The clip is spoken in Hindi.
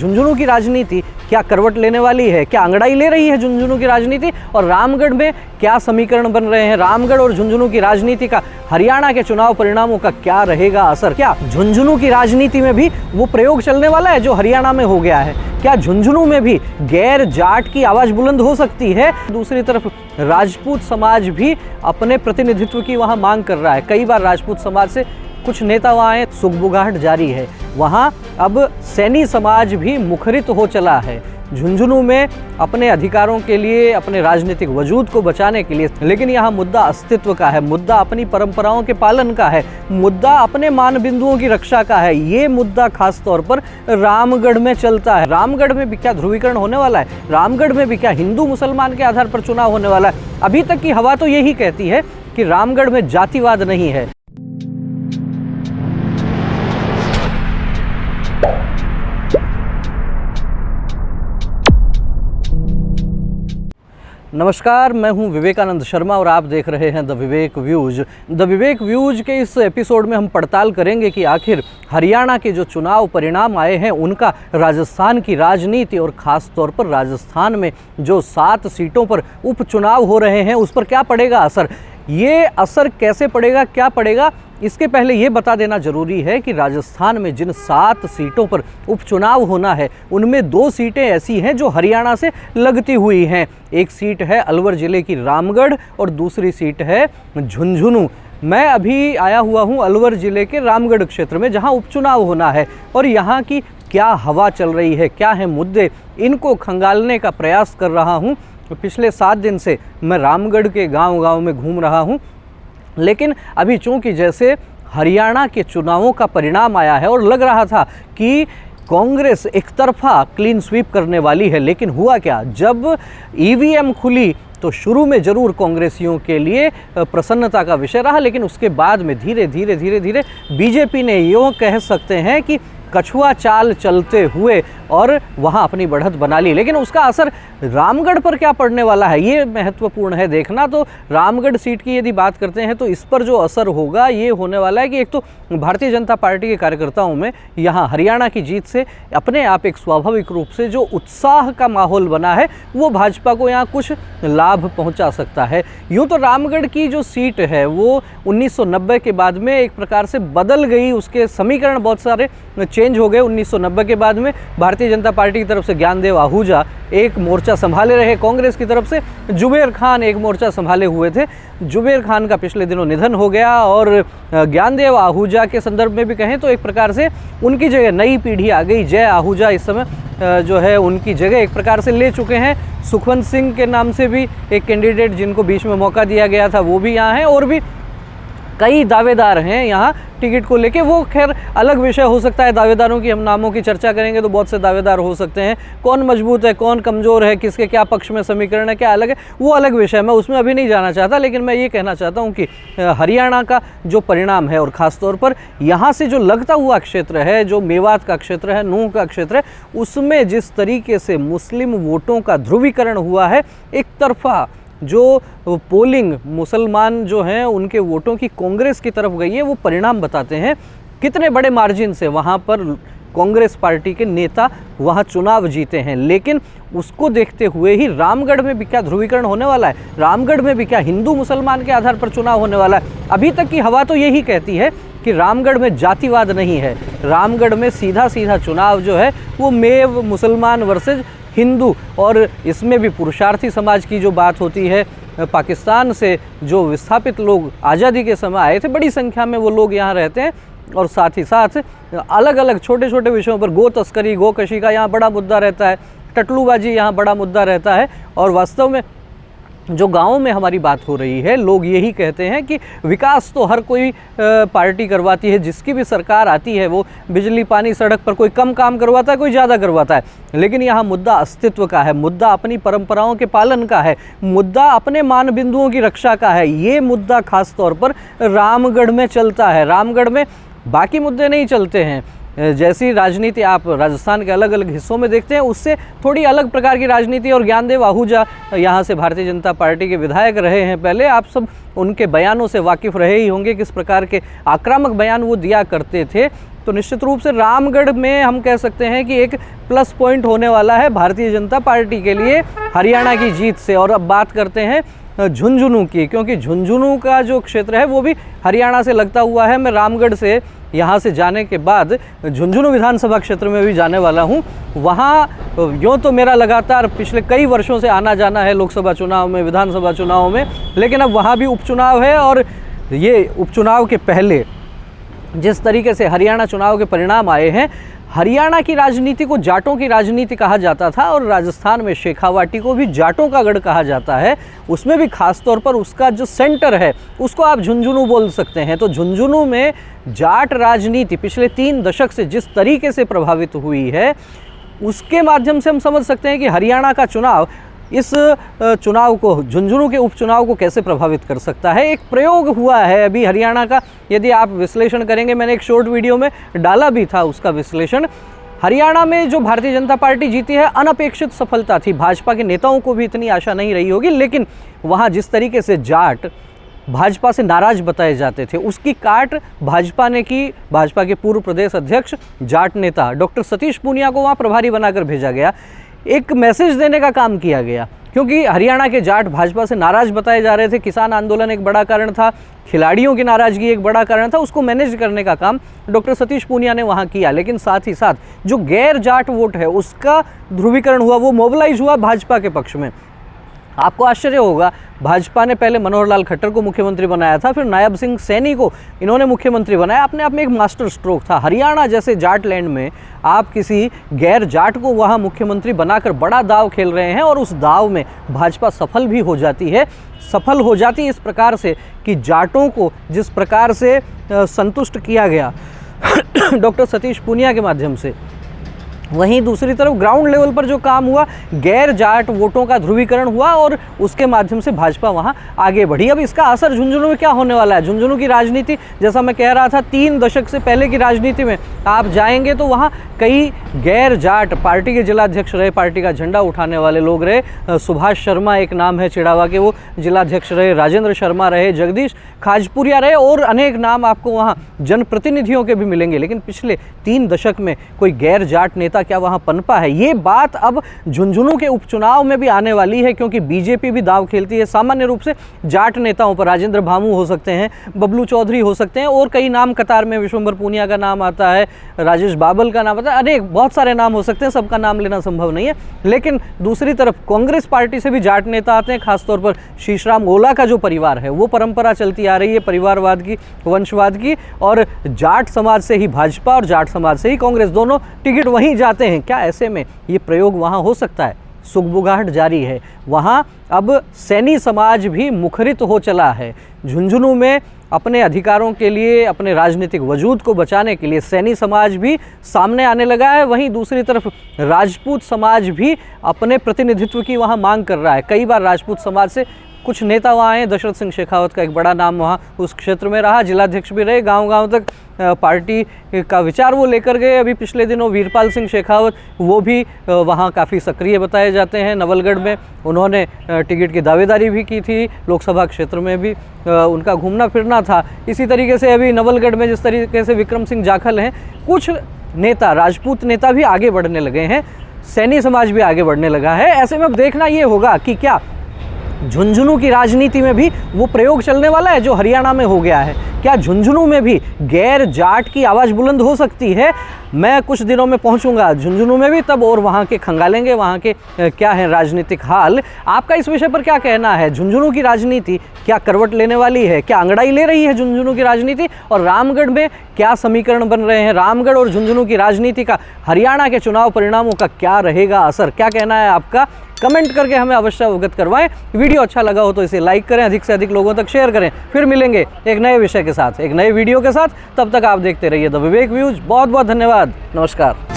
झुंझुनू की राजनीति क्या करवट लेने वाली है, क्या अंगड़ाई ले रही है झुंझुनू की राजनीति, और रामगढ़ में क्या समीकरण बन रहे हैं, रामगढ़ और झुंझुनू की राजनीति का हरियाणा के चुनाव परिणामों का क्या रहेगा असर, क्या झुंझुनू की राजनीति में भी वो प्रयोग चलने वाला है जो हरियाणा में हो गया है, क्या झुंझुनू में भी गैर जाट की आवाज बुलंद हो सकती है। दूसरी तरफ राजपूत समाज भी अपने प्रतिनिधित्व की वहां मांग कर रहा है। कई बार राजपूत समाज से कुछ नेता वहाँ आए, सुगबुगाहट जारी है। वहाँ अब सैनी समाज भी मुखरित हो चला है झुंझुनू में अपने अधिकारों के लिए, अपने राजनीतिक वजूद को बचाने के लिए। लेकिन यहाँ मुद्दा अस्तित्व का है, मुद्दा अपनी परंपराओं के पालन का है, मुद्दा अपने मान बिंदुओं की रक्षा का है। ये मुद्दा खास तौर पर रामगढ़ में चलता है। रामगढ़ में भी क्या ध्रुवीकरण होने वाला है, रामगढ़ में भी क्या हिंदू मुसलमान के आधार पर चुनाव होने वाला है। अभी तक की हवा तो यही कहती है कि रामगढ़ में जातिवाद नहीं है। नमस्कार, मैं हूं विवेकानंद शर्मा और आप देख रहे हैं the Vivek views. The Vivek views के इस एपिसोड में हम पड़ताल करेंगे कि आखिर हरियाणा के जो चुनाव परिणाम आए हैं उनका राजस्थान की राजनीति और ख़ास तौर पर राजस्थान में जो 7 सीटों पर उपचुनाव हो रहे हैं उस पर क्या पड़ेगा असर। ये असर कैसे पड़ेगा, क्या पड़ेगा, इसके पहले ये बता देना ज़रूरी है कि राजस्थान में जिन 7 सीटों पर उपचुनाव होना है उनमें 2 सीटें ऐसी हैं जो हरियाणा से लगती हुई हैं। एक सीट है अलवर ज़िले की रामगढ़ और दूसरी सीट है झुंझुनू। मैं अभी आया हुआ हूँ अलवर ज़िले के रामगढ़ क्षेत्र में जहाँ उपचुनाव होना है और यहाँ की क्या हवा चल रही है, क्या है मुद्दे, इनको खंगालने का प्रयास कर रहा हूँ। पिछले 7 दिन से मैं रामगढ़ के गांव-गांव में घूम रहा हूं, लेकिन अभी चूंकि जैसे हरियाणा के चुनावों का परिणाम आया है और लग रहा था कि कांग्रेस एक तरफा क्लीन स्वीप करने वाली है, लेकिन हुआ क्या, जब ईवीएम खुली तो शुरू में ज़रूर कांग्रेसियों के लिए प्रसन्नता का विषय रहा, लेकिन उसके बाद में धीरे धीरे बीजेपी ने यूँ कह सकते हैं कि कछुआ चाल चलते हुए और वहाँ अपनी बढ़त बना ली। लेकिन उसका असर रामगढ़ पर क्या पड़ने वाला है ये महत्वपूर्ण है देखना। तो रामगढ़ सीट की यदि बात करते हैं तो इस पर जो असर होगा ये होने वाला है कि एक तो भारतीय जनता पार्टी के कार्यकर्ताओं में यहाँ हरियाणा की जीत से अपने आप एक स्वाभाविक रूप से जो उत्साह का माहौल बना है वो भाजपा को यहाँ कुछ लाभ पहुँचा सकता है। यूँ तो रामगढ़ की जो सीट है वो 1990 के बाद में एक प्रकार से बदल गई, उसके समीकरण बहुत सारे चेंज हो गए। 1990 के बाद में भारतीय जनता पार्टी की तरफ से ज्ञानदेव आहूजा एक मोर्चा संभाले रहे, कांग्रेस की तरफ से जुबेर खान एक मोर्चा संभाले हुए थे। जुबेर खान का पिछले दिनों निधन हो गया और ज्ञानदेव आहूजा के संदर्भ में भी कहें तो एक प्रकार से उनकी जगह नई पीढ़ी आ गई। जय आहूजा इस समय जो है उनकी जगह एक प्रकार से ले चुके हैं। सुखवंत सिंह के नाम से भी एक कैंडिडेट जिनको बीच में मौका दिया गया था वो भी यहाँ हैं और भी कई दावेदार हैं यहाँ टिकट को लेके। वो खैर अलग विषय हो सकता है, दावेदारों की हम नामों की चर्चा करेंगे तो बहुत से दावेदार हो सकते हैं, कौन मजबूत है कौन कमज़ोर है, किसके क्या पक्ष में समीकरण है, क्या अलग है, वो अलग विषय, मैं उसमें अभी नहीं जाना चाहता। लेकिन मैं ये कहना चाहता हूँ कि हरियाणा का जो परिणाम है और ख़ास तौर पर यहाँ से जो लगता हुआ क्षेत्र है, जो मेवात का क्षेत्र है, नूंह का क्षेत्र है, उसमें जिस तरीके से मुस्लिम वोटों का ध्रुवीकरण हुआ है, एक तरफा जो पोलिंग मुसलमान जो हैं उनके वोटों की कांग्रेस की तरफ गई है, वो परिणाम बताते हैं कितने बड़े मार्जिन से वहाँ पर कांग्रेस पार्टी के नेता वहाँ चुनाव जीते हैं। लेकिन उसको देखते हुए ही रामगढ़ में भी क्या ध्रुवीकरण होने वाला है, रामगढ़ में भी क्या हिंदू मुसलमान के आधार पर चुनाव होने वाला है। अभी तक की हवा तो यही कहती है कि रामगढ़ में जातिवाद नहीं है, रामगढ़ में सीधा चुनाव जो है वो मेव मुसलमान वर्सेज हिंदू, और इसमें भी पुरुषार्थी समाज की जो बात होती है, पाकिस्तान से जो विस्थापित लोग आज़ादी के समय आए थे, बड़ी संख्या में वो लोग यहाँ रहते हैं और साथ ही साथ अलग अलग छोटे छोटे विषयों पर गो तस्करी, गोकशी का यहाँ बड़ा मुद्दा रहता है, टटलूबाजी यहाँ बड़ा मुद्दा रहता है। और वास्तव में जो गाँव में हमारी बात हो रही है, लोग यही कहते हैं कि विकास तो हर कोई पार्टी करवाती है, जिसकी भी सरकार आती है वो बिजली पानी सड़क पर कोई कम काम करवाता है, कोई ज़्यादा करवाता है। लेकिन यहाँ मुद्दा अस्तित्व का है, मुद्दा अपनी परंपराओं के पालन का है, मुद्दा अपने मान बिंदुओं की रक्षा का है। ये मुद्दा खास तौर पर रामगढ़ में चलता है। रामगढ़ में बाकी मुद्दे नहीं चलते हैं। जैसी राजनीति आप राजस्थान के अलग अलग हिस्सों में देखते हैं उससे थोड़ी अलग प्रकार की राजनीति। और ज्ञानदेव आहूजा यहाँ से भारतीय जनता पार्टी के विधायक रहे हैं पहले, आप सब उनके बयानों से वाकिफ़ रहे ही होंगे, किस प्रकार के आक्रामक बयान वो दिया करते थे। तो निश्चित रूप से रामगढ़ में हम कह सकते हैं कि एक प्लस पॉइंट होने वाला है भारतीय जनता पार्टी के लिए हरियाणा की जीत से। और अब बात करते हैं झुंझुनू की, क्योंकि झुंझुनू का जो क्षेत्र है वो भी हरियाणा से लगता हुआ है। मैं रामगढ़ से यहाँ से जाने के बाद झुंझुनू विधानसभा क्षेत्र में भी जाने वाला हूँ। वहाँ यूँ तो मेरा लगातार पिछले कई वर्षों से आना जाना है लोकसभा चुनाव में, विधानसभा चुनाव में, लेकिन अब वहाँ भी उपचुनाव है। और ये उपचुनाव के पहले जिस तरीके से हरियाणा चुनाव के परिणाम आए हैं, हरियाणा की राजनीति को जाटों की राजनीति कहा जाता था और राजस्थान में शेखावाटी को भी जाटों का गढ़ कहा जाता है। उसमें भी खास तौर पर उसका जो सेंटर है उसको आप झुंझुनू बोल सकते हैं। तो झुंझुनू में जाट राजनीति पिछले 3 दशक से जिस तरीके से प्रभावित हुई है, उसके माध्यम से हम समझ सकते हैं कि हरियाणा का चुनाव इस चुनाव को, झुंझुनू के उपचुनाव को कैसे प्रभावित कर सकता है। एक प्रयोग हुआ है अभी हरियाणा का, यदि आप विश्लेषण करेंगे, मैंने एक शॉर्ट वीडियो में डाला भी था उसका विश्लेषण। हरियाणा में जो भारतीय जनता पार्टी जीती है, अनपेक्षित सफलता थी। भाजपा के नेताओं को भी इतनी आशा नहीं रही होगी, लेकिन वहाँ जिस तरीके से जाट भाजपा से नाराज बताए जाते थे, उसकी काट भाजपा ने की। भाजपा के पूर्व प्रदेश अध्यक्ष जाट नेता डॉक्टर सतीश पूनिया को वहाँ प्रभारी बनाकर भेजा गया। एक मैसेज देने का काम किया गया, क्योंकि हरियाणा के जाट भाजपा से नाराज बताए जा रहे थे। किसान आंदोलन एक बड़ा कारण था, खिलाड़ियों की नाराजगी एक बड़ा कारण था। उसको मैनेज करने का काम डॉक्टर सतीश पूनिया ने वहाँ किया। लेकिन साथ ही साथ जो गैर जाट वोट है उसका ध्रुवीकरण हुआ, वो मोबिलाइज हुआ भाजपा के पक्ष में। आपको आश्चर्य होगा, भाजपा ने पहले मनोहर लाल खट्टर को मुख्यमंत्री बनाया था, फिर नायब सिंह सैनी को इन्होंने मुख्यमंत्री बनाया। अपने आप में एक मास्टर स्ट्रोक था। हरियाणा जैसे जाट लैंड में आप किसी गैर जाट को वहाँ मुख्यमंत्री बनाकर बड़ा दाव खेल रहे हैं, और उस दाव में भाजपा सफल भी हो जाती है। सफल हो जाती है इस प्रकार से कि जाटों को जिस प्रकार से संतुष्ट किया गया डॉक्टर सतीश पूनिया के माध्यम से, वहीं दूसरी तरफ ग्राउंड लेवल पर जो काम हुआ, गैर जाट वोटों का ध्रुवीकरण हुआ और उसके माध्यम से भाजपा वहां आगे बढ़ी। अब इसका असर झुंझुनू में क्या होने वाला है? झुंझुनू की राजनीति, जैसा मैं कह रहा था, 3 दशक से पहले की राजनीति में आप जाएंगे तो वहां कई गैर जाट पार्टी के जिलाध्यक्ष रहे, पार्टी का झंडा उठाने वाले लोग रहे। सुभाष शर्मा एक नाम है चिड़ावा के, वो जिलाध्यक्ष रहे। राजेंद्र शर्मा रहे, जगदीश खाजपुरिया रहे, और अनेक नाम आपको वहाँ जनप्रतिनिधियों के भी मिलेंगे। लेकिन पिछले 3 दशक में कोई गैर जाट नेता क्या वहां पनपा है? ये बात अब झुंझुनू के उपचुनाव में भी आने वाली है, क्योंकि बीजेपी भी दाव खेलती है सामान्य रूप से जाट नेताओं पर। राजेंद्र भामू हो सकते हैं, बबलू चौधरी हो सकते हैं, और कई नाम कतार में, विश्वंभर पूनिया का नाम आता है, राजेश बाबल का नाम आता है, अनेक बहुत सारे नाम हो सकते हैं, सबका नाम लेना संभव नहीं है। लेकिन दूसरी तरफ कांग्रेस पार्टी से भी जाट नेता आते हैं, खासतौर पर शीशराम ओला का जो परिवार है, वो परंपरा चलती आ रही है परिवारवाद की, वंशवाद की, और जाट समाज से ही भाजपा और जाट समाज से ही कांग्रेस, दोनों टिकट वहीं जाते हैं। क्या ऐसे में ये प्रयोग वहां हो सकता है? सुगबुगाहट जारी है। वहां अब सैनी समाज भी मुखरित हो चला है। झुंझुनू में अपने अधिकारों के लिए, अपने राजनीतिक वजूद को बचाने के लिए सैनी समाज भी सामने आने लगा है। वहीं दूसरी तरफ राजपूत समाज भी अपने प्रतिनिधित्व की वहां मांग कर रहा है। कई बार राजपूत समाज से कुछ नेता वहाँ आए। दशरथ सिंह शेखावत का एक बड़ा नाम वहाँ उस क्षेत्र में रहा, जिलाध्यक्ष भी रहे, गांव-गांव तक पार्टी का विचार वो लेकर गए। अभी पिछले दिनों वीरपाल सिंह शेखावत, वो भी वहाँ काफ़ी सक्रिय बताए जाते हैं। नवलगढ़ में उन्होंने टिकट की दावेदारी भी की थी, लोकसभा क्षेत्र में भी उनका घूमना फिरना था। इसी तरीके से अभी नवलगढ़ में जिस तरीके से विक्रम सिंह जाखल हैं, कुछ नेता, राजपूत नेता भी आगे बढ़ने लगे हैं, सैनी समाज भी आगे बढ़ने लगा है। ऐसे में अब देखना ये होगा कि क्या झुंझुनू की राजनीति में भी वो प्रयोग चलने वाला है जो हरियाणा में हो गया है। क्या झुंझुनू में भी गैर जाट की आवाज़ बुलंद हो सकती है? मैं कुछ दिनों में पहुंचूंगा झुंझुनू में भी, तब और वहाँ के खंगालेंगे वहाँ के क्या है राजनीतिक हाल। आपका इस विषय पर क्या कहना है? झुंझुनू की राजनीति क्या करवट लेने वाली है? क्या अंगड़ाई ले रही है झुंझुनू की राजनीति? और रामगढ़ में क्या समीकरण बन रहे हैं? रामगढ़ और झुंझुनू की राजनीति का हरियाणा के चुनाव परिणामों का क्या रहेगा असर? क्या कहना है आपका? कमेंट करके हमें अवश्य अवगत करवाएं। वीडियो अच्छा लगा हो तो इसे लाइक करें, अधिक से अधिक लोगों तक शेयर करें। फिर मिलेंगे एक नए विषय के साथ, एक नए वीडियो के साथ। तब तक आप देखते रहिए द विवेक व्यूज। बहुत बहुत धन्यवाद। नमस्कार।